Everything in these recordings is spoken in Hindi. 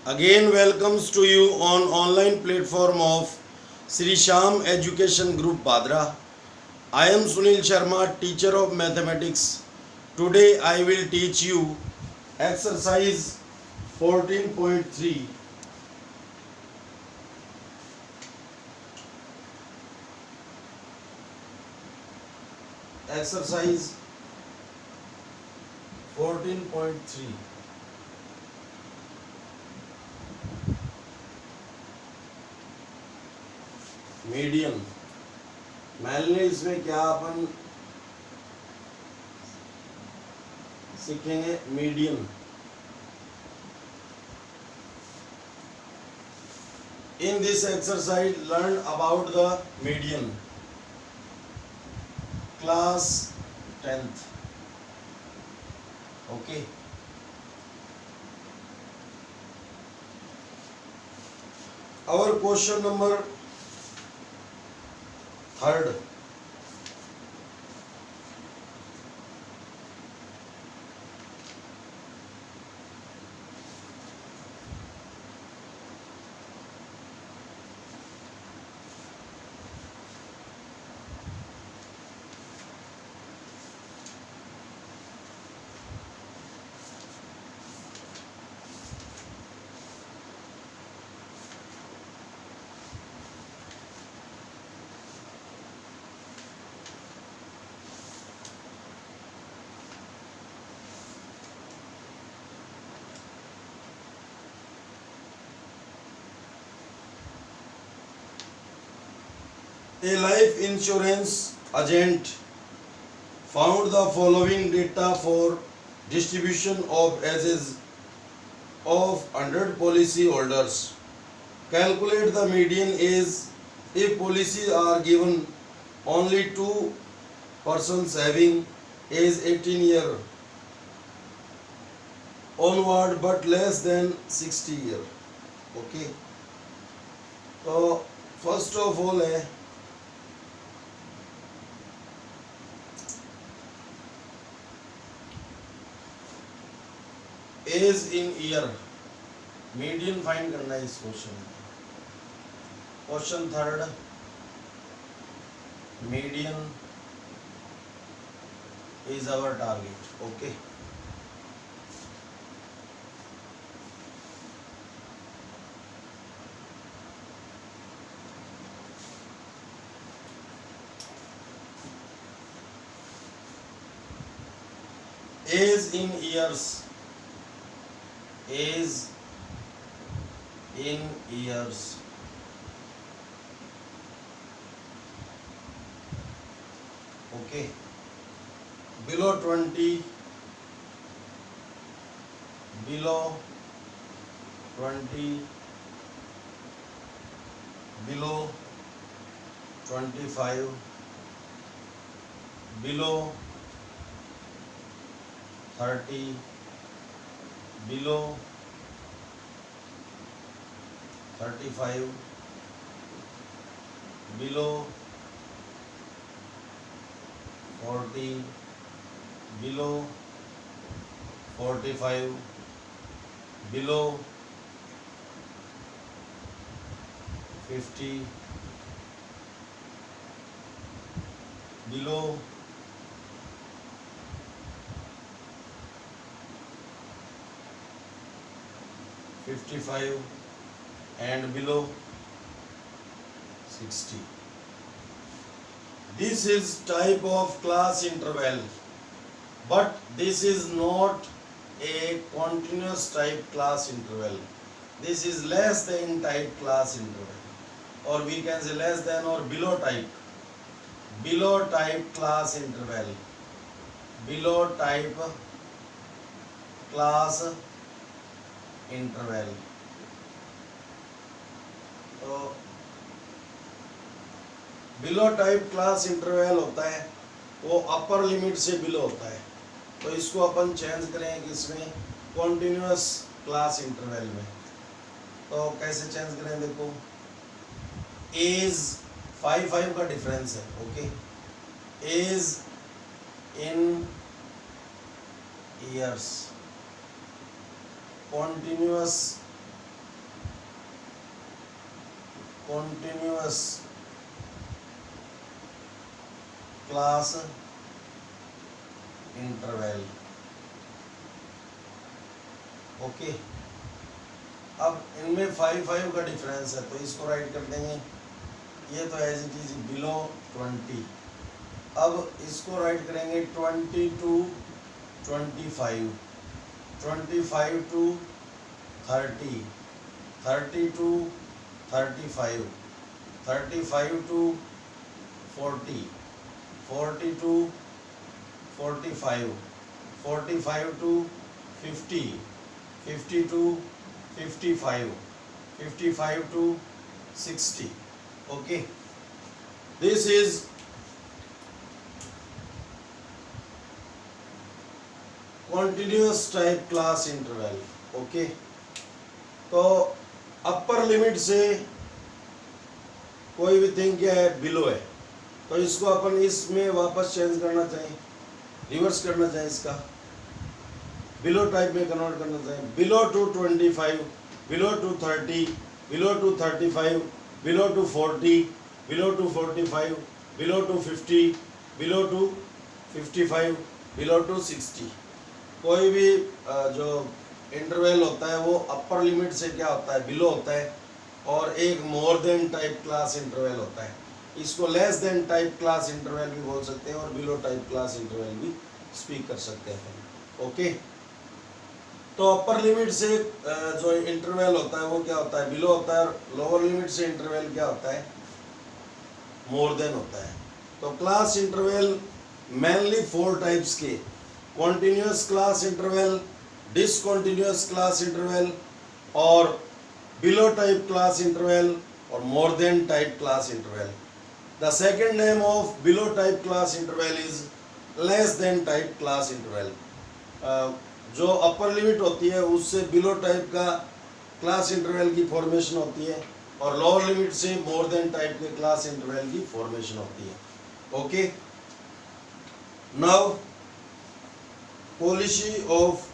Again welcomes to you on online platform of Sri Sham Education Group Badra. I am Sunil Sharma, teacher of mathematics. Today I will teach you exercise 14.3. Exercise 14.3. Median. मैंने इसमें क्या अपन सीखेंगे median. In this exercise learn about the median class 10th. Okay. Our question number third. A life insurance agent found the following data for distribution of assets of 100 policy holders. Calculate the median age if policies are given only two persons having age 18 year onward but less than 60 year. Okay. तो फर्स्ट ऑफ ऑल है age in year. Median find करना है इस क्वेश्चन में। Question third, median is our target. Okay. Age in years, age in years okay. Below 20, below 20, below 25, below 30, below 35, below 40, below 45, below 50, below 55 and below 60. This is type of class interval, but this is not a continuous type class interval. This is less than type class interval, or we can say less than or below type class interval, below type class interval. तो बिलो टाइप क्लास इंटरवल होता है वो अपर लिमिट से बिलो होता है, तो इसको अपन चेंज करेंगे किसमें, कॉन्टिन्यूअस क्लास इंटरवल में। तो कैसे चेंज करें, देखो एज 5 का डिफरेंस है। Okay. Age in years, continuous continuous class interval। ओके, अब इनमें 5 का डिफरेंस है, तो इसको राइट कर देंगे। ये तो एज इट इज बिलो 20। अब इसको राइट करेंगे 20 to 25, 25 to 30, 30 to 35, 35 to 40, 40 to 45, 45 to 50, 50 to 55, 55 to 60। okay, this is continuous type class interval। okay, तो अपर लिमिट से कोई भी थिंग क्या है, बिलो है, तो इसको अपन इसमें वापस चेंज करना चाहिए, रिवर्स करना चाहिए, इसका बिलो टाइप में कन्वर्ट करना चाहिए। Below to 25, below to 30, below to 35, below to 40, below to 45, below to 50, below to 55, below to 60। कोई भी जो इंटरवल होता है वो अपर लिमिट से क्या होता है, बिलो होता है, और एक more than type class interval होता है। इसको less than type class interval भी बोल सकते हैं और बिलो टाइप क्लास इंटरवल भी स्पीक कर सकते हैं। ओके, तो अपर लिमिट से जो इंटरवल होता है वो क्या होता है, बिलो होता है, और लोअर लिमिट से इंटरवल क्या होता है, मोर देन होता है। तो क्लास इंटरवल मेनली 4 टाइप्स के, continuous class interval, discontinuous class interval, और बिलो टाइप क्लास इंटरवल, और more than type class interval. The second name of below type class interval is less than type class interval. जो अपर लिमिट होती है उससे बिलो टाइप का क्लास इंटरवल की फॉर्मेशन होती है, और लोअर लिमिट से मोर देन टाइप के क्लास इंटरवल की फॉर्मेशन होती है। Okay, now policy of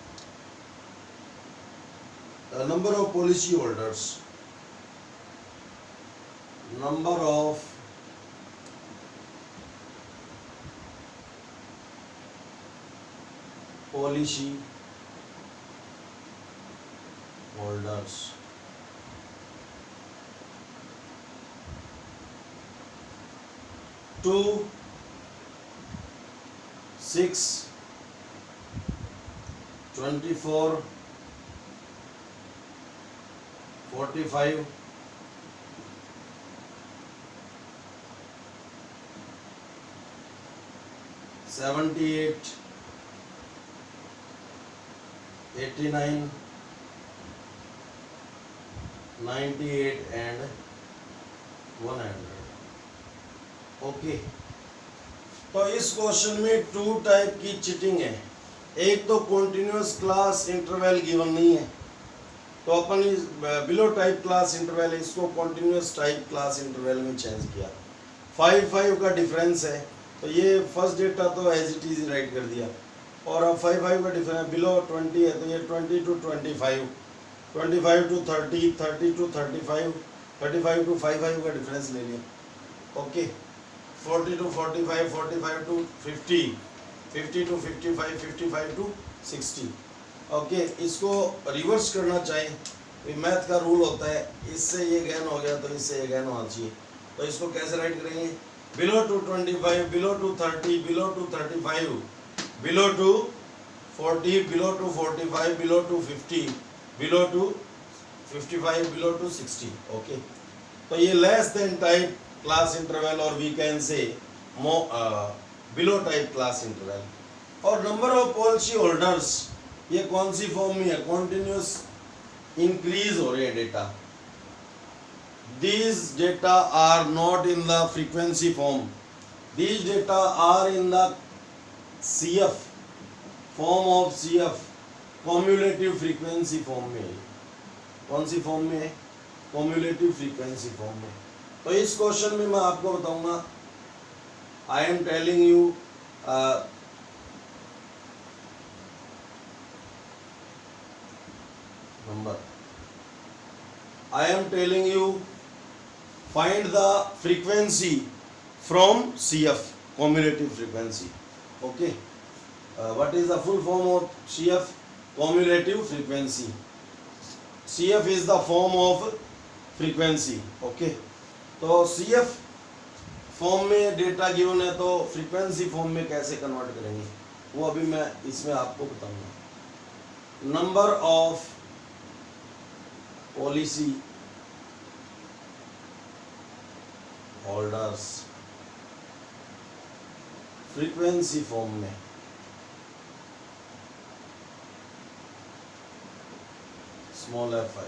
number of policy holders, number of policy holders। 2, 6, 24, 45, 78, 89, 98 and 100। Okay, तो इस क्वेश्चन में 2 टाइप की चीटिंग है। एक तो कॉन्टिन्यूस क्लास इंटरवल गिवन नहीं है, तो अपन इस बिलो टाइप क्लास इंटरवल है, इसको कॉन्टिन्यूस टाइप क्लास इंटरवल में चेंज किया। 5 का डिफरेंस है, तो ये फर्स्ट डेटा तो एज इट इज राइट कर दिया, और अब 5 का डिफरेंस बिलो 20 है, तो ये 20 to 25, 25 to 30, 30 to 35, 35 to 55 का डिफरेंस ले लिया। Okay, 40 to 45, 45 to 50, 50 to 55, 55 to 60। Okay, इसको रिवर्स करना चाहिए, मैथ का रूल होता है, इससे ये गेन हो गया तो इससे ये गेन होना चाहिए। तो इसको कैसे राइट करेंगे, below to 25, below to 30, below to 35, below to 40, below to 45, below to 50, below to 55, below to 60। Okay, तो ये less than type class interval, और we can say below type class interval. और नंबर ऑफ पॉलिसी होल्डर्स, ये कौन सी फॉर्म में है, कॉन्टिन्यूस इंक्रीज हो रहे हैं data. These data are not in the frequency form, these data are in the CF form of CF, cumulative frequency form में है। कौन सी फॉर्म में है, कॉम्युलेटिव फ्रीक्वेंसी फॉर्म में। तो इस क्वेश्चन में मैं आपको बताऊंगा, I am telling you I am telling you find the frequency from CF, cumulative frequency. Okay, what is the full form of CF? Cumulative frequency. CF is the form of frequency. Okay, तो CF फॉर्म में डेटा गिवन है, तो फ्रीक्वेंसी फॉर्म में कैसे कन्वर्ट करेंगे वो अभी मैं इसमें आपको बताऊंगा. Number of policy holders frequency form में, small f I,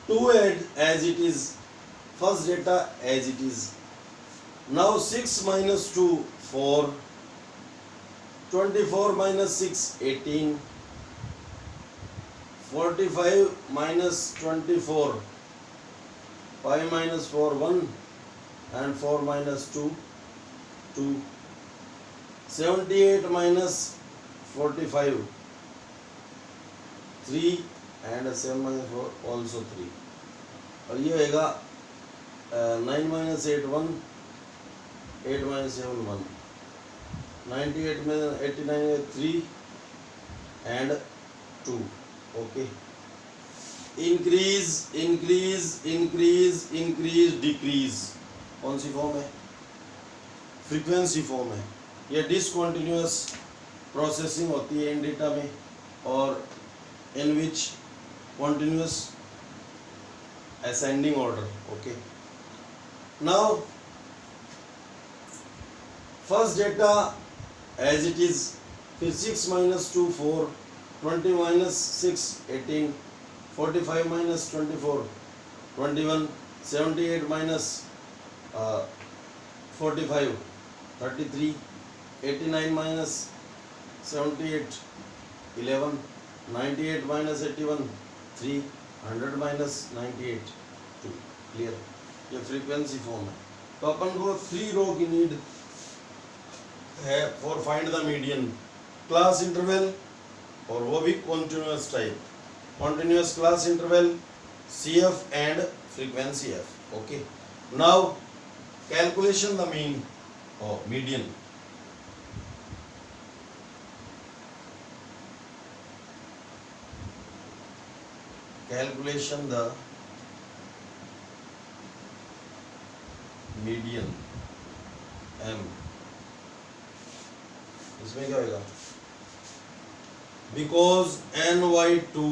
to as it is, first data as it is. Now 6 minus 2 4, 24 minus 6 18, 45 minus 24, 5 minus 4 1, and 4 minus 2 2, 78 minus 45 3, and 7 minus 4 also 3. और ये होगा 9 minus 8 1, 8 minus 7 1, 98 minus 89 3 and 2. Okay, increase increase increase increase decrease कौन सी फॉर्म है? फ्रीक्वेंसी फॉर्म है. ये डिसकंटिन्यूअस प्रोसेसिंग होती है इन डेटा में, और इन विच continuous ascending order. Okay, now first data as it is, फिर 6 minus 2 4, 20 minus 6 18, 45 minus 24 21, 78 minus 45 33, 89 minus 78 11, 98 minus 81 3, 100 minus 98 2. Clear? ये फ्रीक्वेंसी फॉर्म है. तो अपन को 3 रो की नीड है for find the median. Class interval, और वो भी continuous type, continuous class interval, CF and frequency F. Okay, now calculation the mean और median. Calculation the median M. इसमें क्या होगा? बिकॉज ny2,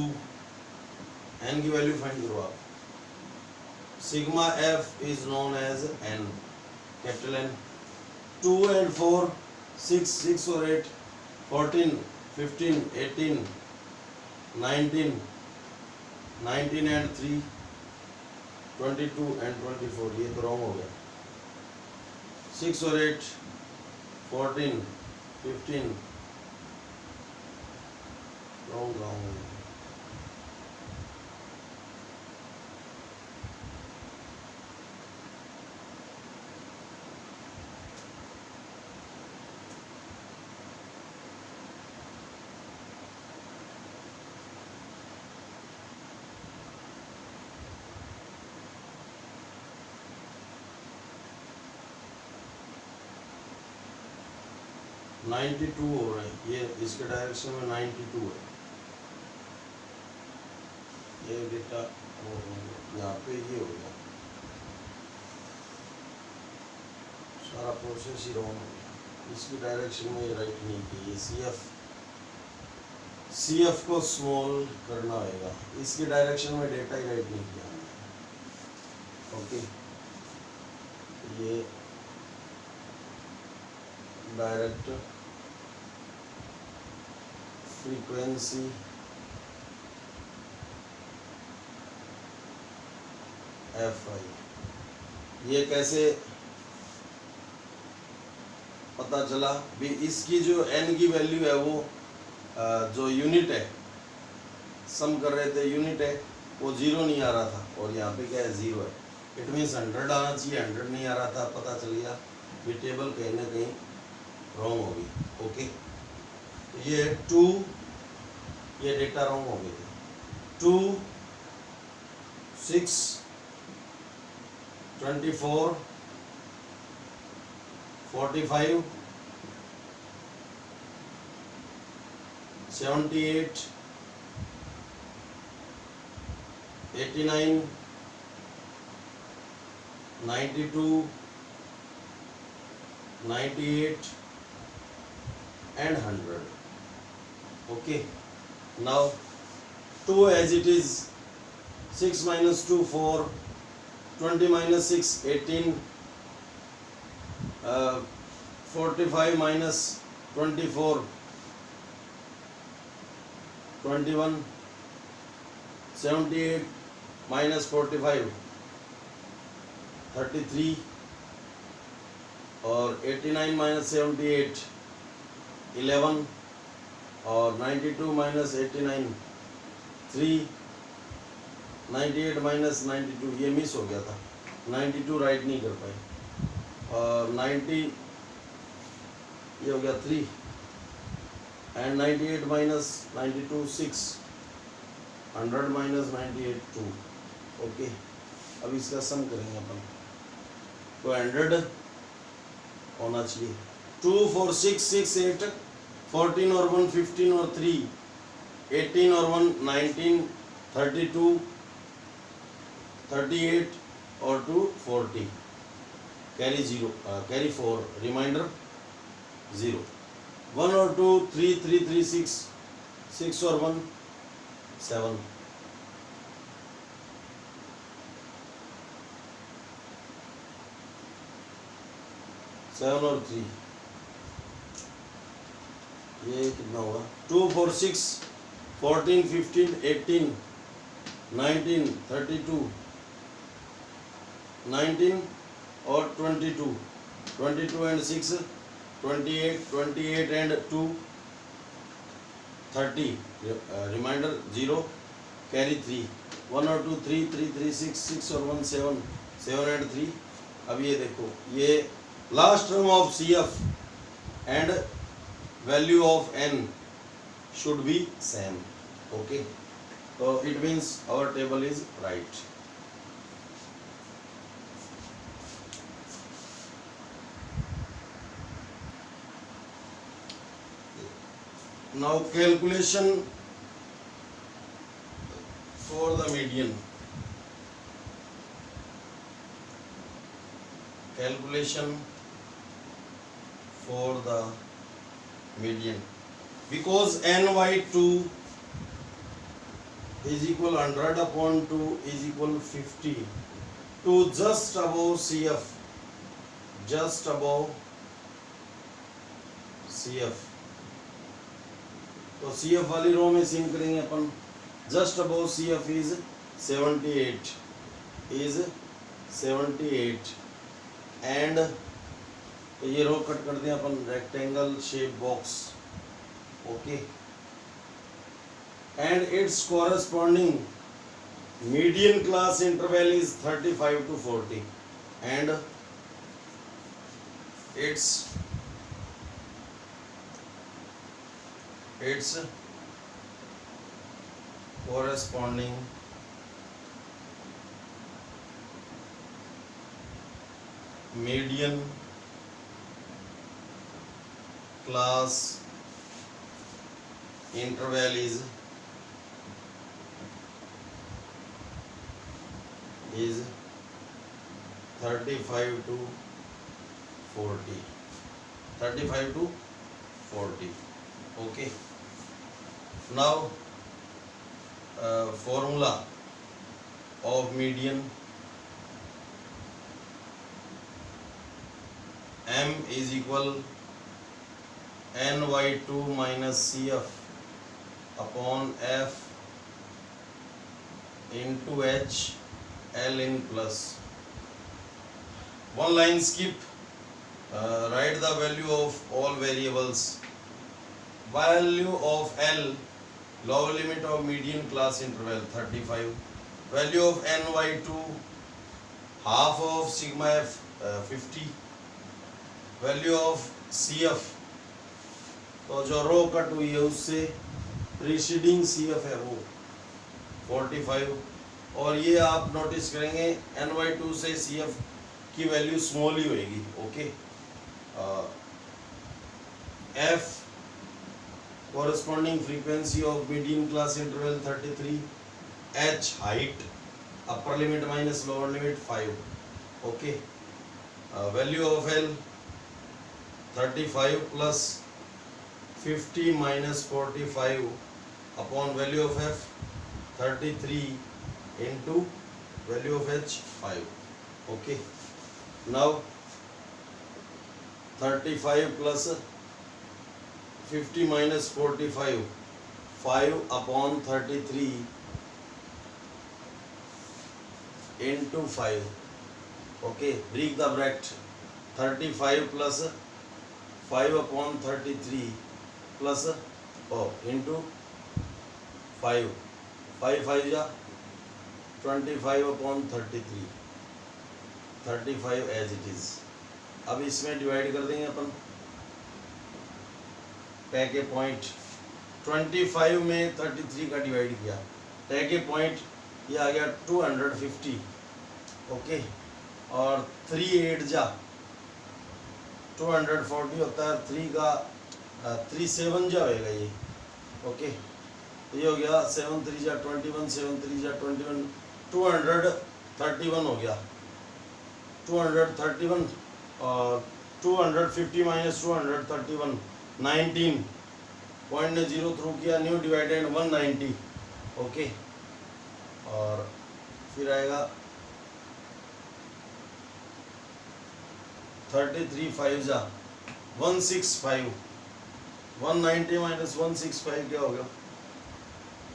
n की वैल्यू फाइंड करो आप. Sigma f is known as n, capital N. 2 and 4 6, 6 और 8 14, 15, 18, 19, 19 and 3 22 and 24. ये तो रॉन्ग हो गया. 6 और 8 14, 15 रॉन्ग. 92 हो रहा है. ये इसके डायरेक्शन में 92 है. ये डेटा यहाँ पे ये हो गया, सारा प्रोसेस ही रॉन्ग हो गया. इसकी डायरेक्शन में ये राइट नहीं की. ये CF को स्मॉल करना होगा. इसकी डायरेक्शन में डेटा ही राइट नहीं किया हमने. ओके, ये डायरेक्ट फ्रीक्वेंसी FI. ये कैसे पता चला भी? इसकी जो n की वैल्यू है वो जो यूनिट है, सम कर रहे थे यूनिट है, वो 0 नहीं आ रहा था, और यहाँ पे क्या है 0 है. इट मीन्स 100 आना चाहिए, 100 नहीं आ रहा था. पता चल गया भी टेबल कहीं ना कहीं रॉन्ग होगी. ओके, तो ये 2, ये डेटा रॉन्ग हो गए थे. 2 6 24, 45, 78, 89, 92, 98 and 100. Okay, now 2 as it is, 6 minus 2 4, 20 minus 6 18, 45 minus 24 21, 78 minus 45 33, और 89 minus 78 11, और 92 minus 89 3, 98 minus 92 ये मिस हो गया था, 92 राइट नहीं कर पाए, और 90 ये हो गया 3, एंड 98 minus 92 6, 100 minus 98 2. ओके, अब इसका सम करेंगे अपन, तो 100 होना चाहिए, 2 4 6 6 8, 14 और 1 15 और 3 18 और 1 19, 32 38 और 2 40, कैरी 0, कैरी 4, रिमाइंडर 0, 1 और 2 3 3 3 6, 6 और 1 7, 7 और 3, ये कितना होगा, 2 4 6 14 15 18 19 32 19 और 22, 22 and 6 28, 28 and 2 30, रिमाइंडर 0, कैरी 3, 1 और 2 3 3 3 6, 6 और 1 7, 7 and 3. अब ये देखो, ये last term of CF and value of N should be same. Okay, so it means our table is right. Now calculation for the median. Calculation for the median. Because NY2 is equal 100 upon 2 is equal 50 to just above CF, just above CF. तो CF वाली रो में सिम करेंगे अपन, just above CF is 78, is 78 and तो ये रो कट कर दें अपन, rectangle shape box. Okay, and its corresponding median class interval is 35 to 40 and its corresponding median class interval is 35 to 40, 35 to 40. Okay, now formula of median. M is equal NY2 minus CF upon F into H L in plus. One line skip. Write the value of all variables. Value of L, lower limit of median class interval 35. Value of NY2, half of sigma F 50. Value of CF, तो जो रो कट हुई है उससे प्रीसीडिंग CF है वो 45 और ये आप नोटिस करेंगे NY2 से CF की वैल्यू स्मॉल ही होएगी। Okay, F corresponding frequency of median class interval 33, H height, upper limit minus lower limit 5. Okay, value of L 35 plus 50 minus 45 upon value of F 33 into value of H 5. Okay, now 35 plus 50 minus 45, 5 upon 33 into 5. Okay, break the bracket. 35 plus 5 upon 33 plus into 5. 5 5 ja 25 upon 33. 35 as it is. अब इसमें डिवाइड कर देंगे अपन टैग के पॉइंट। 25 में 33 का डिवाइड किया, टैग के पॉइंट ये आ गया 250। ओके, और 3 8 जा 240 होता है, 3 का 3 7 जा होएगा ये। ओके, तो ये हो गया 7 3 जा 21, 7 3 जा 21, 231 हो गया। 231 और 250 माइनस 231 19, पॉइंट ने 0 थ्रू किया, न्यू डिवाइडेड 190। ओके, और फिर आएगा 33 5 जा 165, 190 माइनस 165 क्या हो गया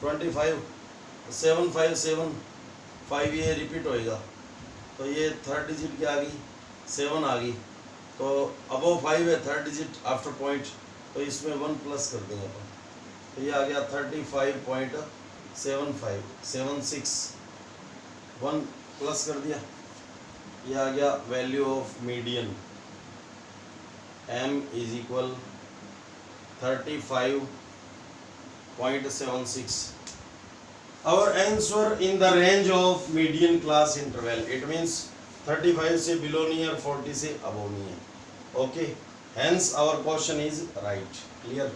25, 7 5 7 5 ये रिपीट होएगा, तो ये थर्ड डिजिट क्या आ गई 7 आ गई, तो अबव 5 है थर्ड डिजिट आफ्टर पॉइंट, तो इसमें 1 प्लस कर देंगे अपन, तो ये आ गया 35.7576, 1 प्लस कर दिया, ये आ गया value of median M is equal 35.76। Our answer in the range of median class interval, it means 35 से below नहीं है, 40 से above नहीं है। Okay, hence our question is right. Clear?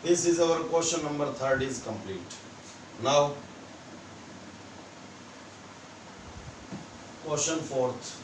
This is our question number 3 is complete. Now question 4th.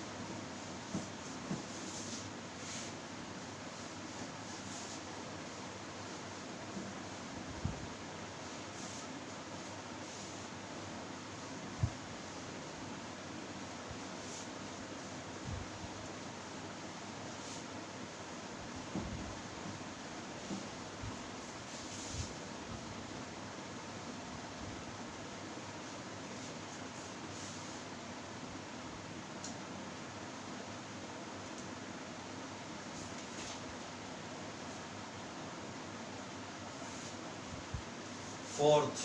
Fourth,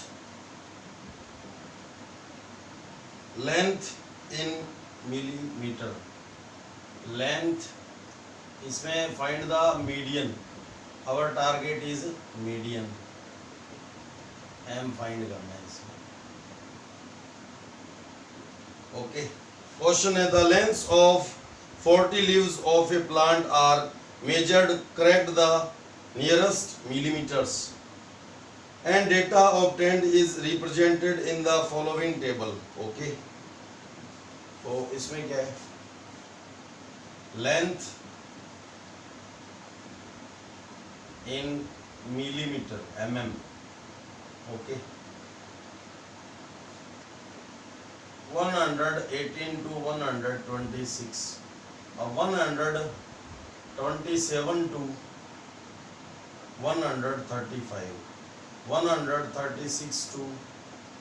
length in millimeter. Length, इसमें find the median. Our target is median. M find करना है इसमें. Okay. Question है, the lengths of 40 leaves of a plant are measured, correct the nearest millimeters, and data obtained is represented in the following table. Okay, तो इसमें क्या है, length in millimeter mm. Okay, 118 to 126, 127 to 135, 136 to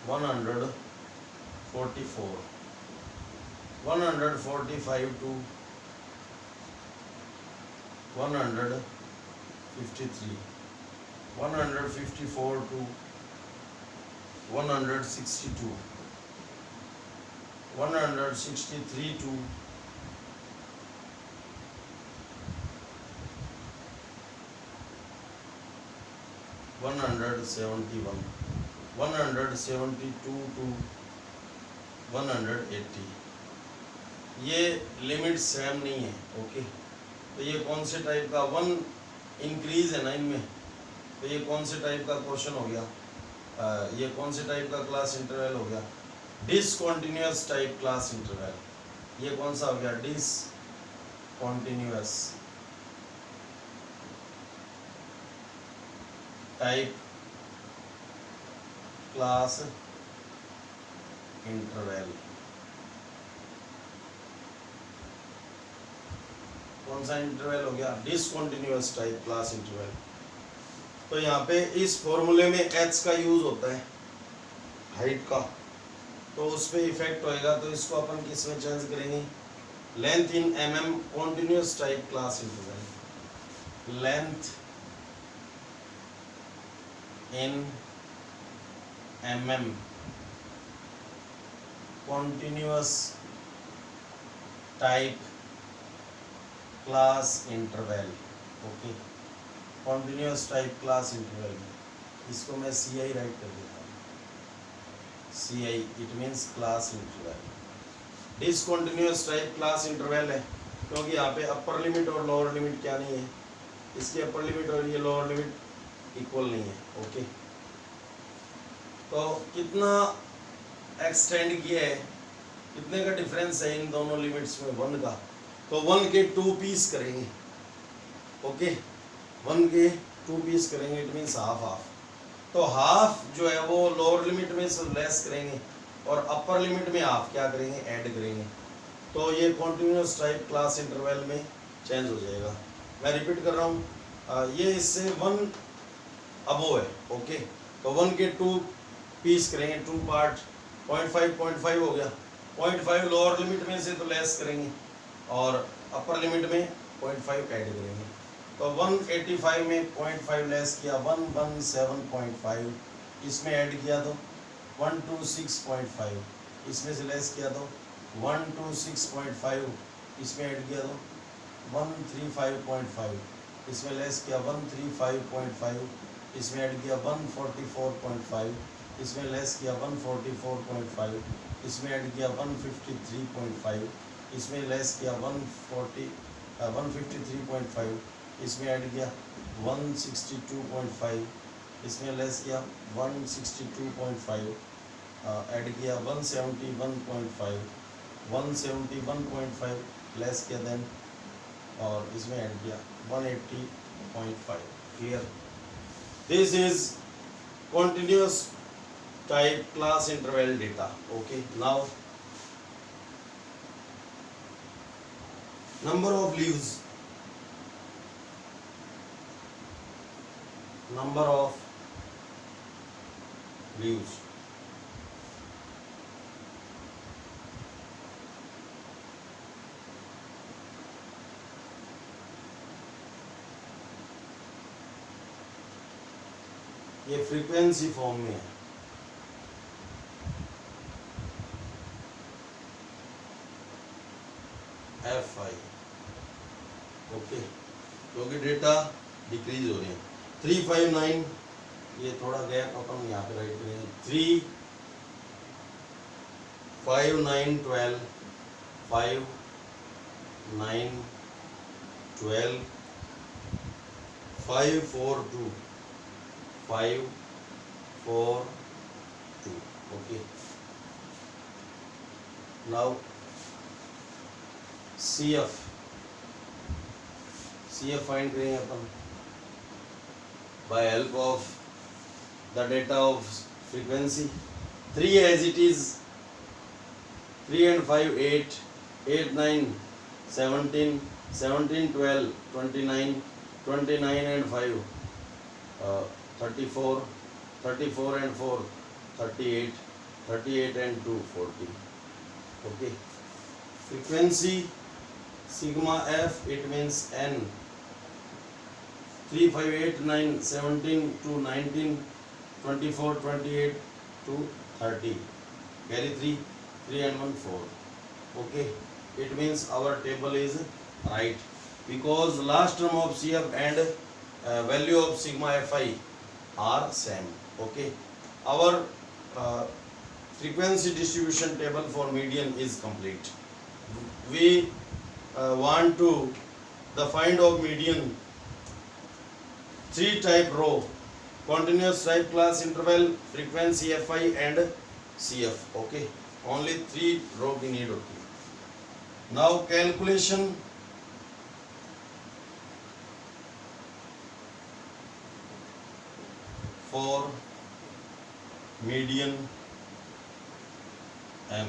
144, 145 to 153, 154 to 162, 163 to 171, 172 to 180। ये लिमिट सेम नहीं है। ओके, तो ये कौन से टाइप का 1 इंक्रीज है ना इनमें, तो ये कौन से टाइप का क्वेश्चन हो गया, ये कौन से टाइप का क्लास इंटरवल हो गया, डिसकंटिन्यूअस टाइप क्लास इंटरवल। ये कौन सा हो गया, डिसकंटिन्यूअस टाइप क्लास इंटरवल। कौन सा इंटरवल हो गया, डिसकंटिन्यूअस टाइप क्लास इंटरवल। तो यहाँ पे इस फॉर्मूले में h का यूज होता है, हाइट का, तो उस पर इफेक्ट होएगा। तो इसको अपन किस में चेंज करेंगे, length in mm continuous type class interval. Length in mm continuous type class interval. Okay, continuous type class interval में इसको मैं CI राइट कर देता हूँ। CI it means class interval. Discontinuous type class interval है क्योंकि यहाँ पे अपर लिमिट और लोअर लिमिट क्या नहीं है, इसकी अपर लिमिट और ये लोअर लिमिट इक्वल नहीं है। ओके, तो कितना एक्सटेंड किया है, कितने का डिफरेंस है इन दोनों लिमिट्स में, 1 का। तो 1 के 2 पीस करेंगे। ओके, 1 के 2 पीस करेंगे, इट मीन्स हाफ हाफ। तो हाफ जो है वो लोअर लिमिट में से लेस करेंगे और अपर लिमिट में हाफ क्या करेंगे, ऐड करेंगे। तो ये कॉन्टिन्यूअस टाइप क्लास इंटरवल में चेंज हो जाएगा। मैं रिपीट कर रहा हूँ, ये इससे 1 अबो है। ओके, तो 1 के 2 पीस करेंगे, 2 पार्ट, 0.5 हो गया। 0.5 लोअर लिमिट में से तो लेस करेंगे और अपर लिमिट में 0.5 ऐड करेंगे। तो 185 में 0.5 लेस किया, 117.5, इसमें ऐड किया तो 126.5, इसमें से लेस किया तो 126.5, इसमें ऐड किया तो 135.5, इसमें लेस किया 135.5, इसमें ऐड किया 144.5, इसमें लेस किया 144.5, इसमें ऐड किया 153.5, इसमें लेस किया 153.5, इसमें ऐड किया 162.5, इसमें लेस किया 162.5, ऐड किया 171.5, 171.5 लेस किया देन, और इसमें ऐड किया 180.5। Clear? This is continuous type class interval data. Okay, now number of leaves, number of leaves, ये फ्रीक्वेंसी फॉर्म में है। Fi, ओके, क्योंकि डेटा डिक्रीज हो रहे हैं। 359, ये थोड़ा गैप अपन यहाँ पे राइट करेंगे, 3 5 9 12 5 9 12 5 4 2 5 4 2। ओके, नाउ CF फाइंड करेंगे अपन by help of the data of frequency. 3 as it is, 3 and 5 8, 8 9 17, 17 12 29, 29 and 5 34, 34 and 4 38, 38 and 2 40। Okay, frequency sigma f, it means n, 3 5 8 9 17 to 19 24 28 to 30, carry 3 and 1 4। okay, it means our table is right because last term of CF and value of sigma fi are same। okay, our frequency distribution table for median is complete. We want to the find of median 3 type row, continuous type, class interval, frequency fi and cf. Okay, only 3 row we need. Okay. Now calculation for median m.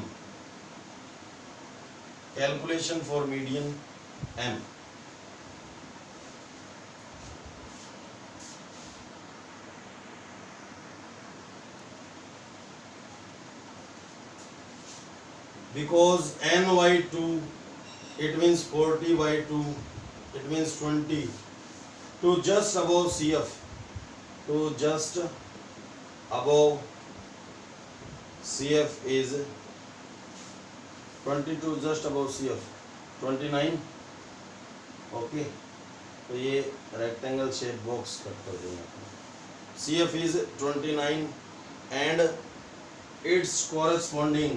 Calculation for median m. Because ny2 it means 40/2, it means 20 to just above cf, to just above cf is 22, just above cf 29. Okay, तो ये रेक्टेंगल शेप बॉक्स कट कर देंगे. cf is 29 and its corresponding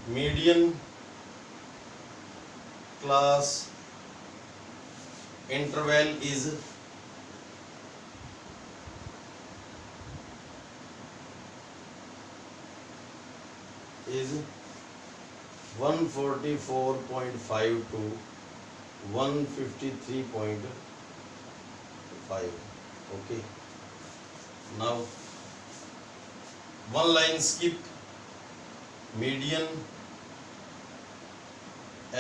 median class interval is 144.5 to 153.5. Okay, now one line skip. Median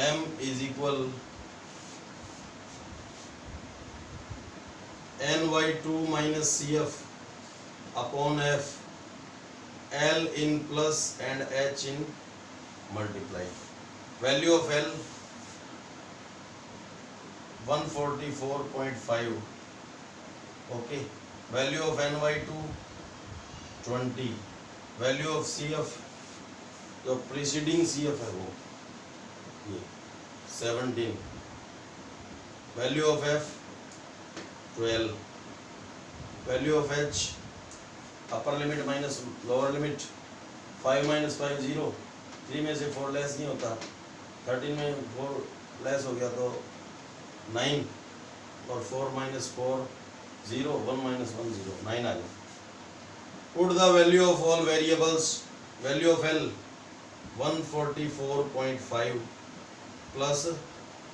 m is equal ny2 minus cf upon f, L in plus and h in multiply. Value of L 144.5. Okay, value of ny2 20, value of cf जो preceding cf है वो ये 17, value of f 12, value of h upper limit minus lower limit 5 minus 5 0, 3 में से 4 लेस नहीं होता, 13 में 4 लेस हो गया तो 9 और 4 minus 4 0, 1 minus 1 0, 9 आ गया. Put the value of all variables. Value of L 144.5 plus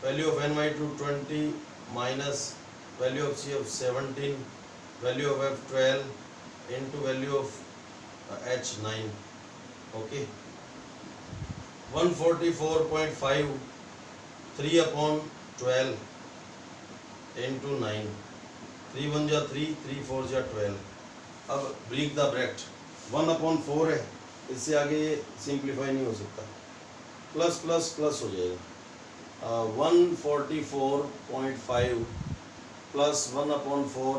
value of ny2 20 minus value of cf 17, value of f 12 into value of h 9. Okay, 144.5 3 upon 12 into 9, 3 1 जा 3, 3 4 जा 12. अब ब्रेक द ब्रैकेट, 1 upon 4 है, इससे आगे ये सिंप्लीफाई नहीं हो सकता, प्लस प्लस प्लस हो जाएगा. 144.5 प्लस 1 upon 4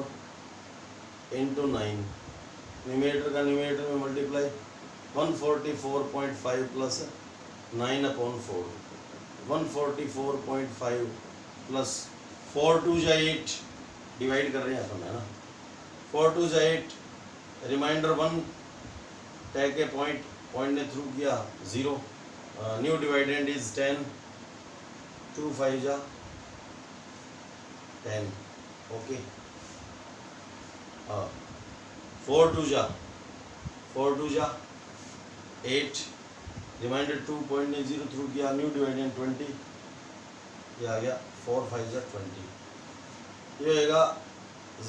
into 9, न्यूमरेटर का न्यूमरेटर में मल्टीप्लाई, 144.5 प्लस 9 upon 4, 144.5 प्लस 4 2 जा 8, डिवाइड कर रहे हैं अपन है ना, 4 2 जा 8, रिमाइंडर 1 टैग के पॉइंट ने थ्रू किया 0, न्यू डिवाइडेंड इज 10, 2 5 जा 10. ओके, 4 2 जा 8, रिमाइंडर 2 पॉइंट ने 0 थ्रू किया, न्यू डिवाइडेंड 20, ये आ गया 4 5 जा 20. ये होएगा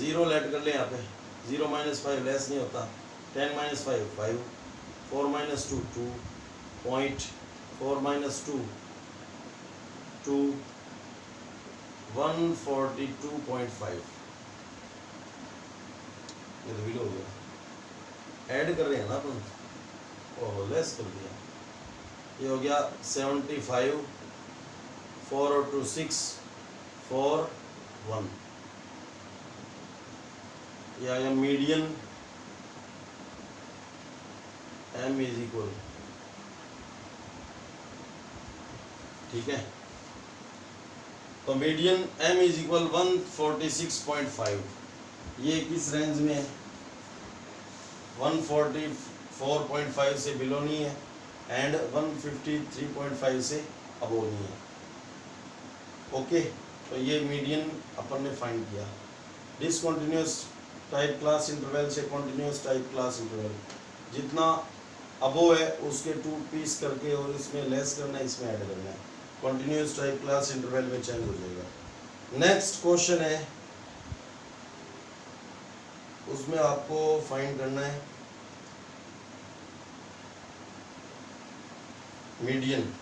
0 लेट कर ले यहाँ पे, 0 minus 5 लेस नहीं होता, 10 minus 5 5, 4 minus 2 2, point 4 minus 2 2, 142.5. ये तो बिलो हो गया, ऐड कर रहे हैं ना अपन, ओह लेस कर दिया, ये हो गया 75, 4 और 2 6, 4 1. ये आया मीडियन m इज इक्वल, ठीक है, तो मीडियन m इज इक्वल 146.5, ये किस रेंज में है, 144.5 से बिलो नहीं है एंड 153.5 से अबो नहीं है। ओके, तो ये मीडियन अपन ने फाइंड किया। डिसकंटिन्यूअस टाइप क्लास इंटरवल से कॉन्टिन्यूअस टाइप क्लास इंटरवल, जितना अबो है उसके 2 पीस करके और इसमें लेस करना है, इसमें ऐड करना है, कॉन्टिन्यूअस टाइप क्लास इंटरवल में चेंज हो जाएगा। नेक्स्ट क्वेश्चन है, उसमें आपको फाइंड करना है मीडियन,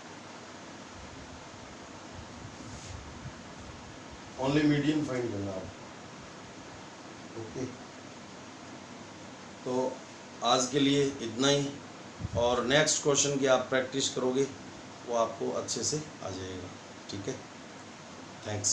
ओनली मीडियन फाइंड करना है। ओके, तो आज के लिए इतना ही, और नेक्स्ट क्वेश्चन की आप प्रैक्टिस करोगे वो आपको अच्छे से आ जाएगा। ठीक है, थैंक्स।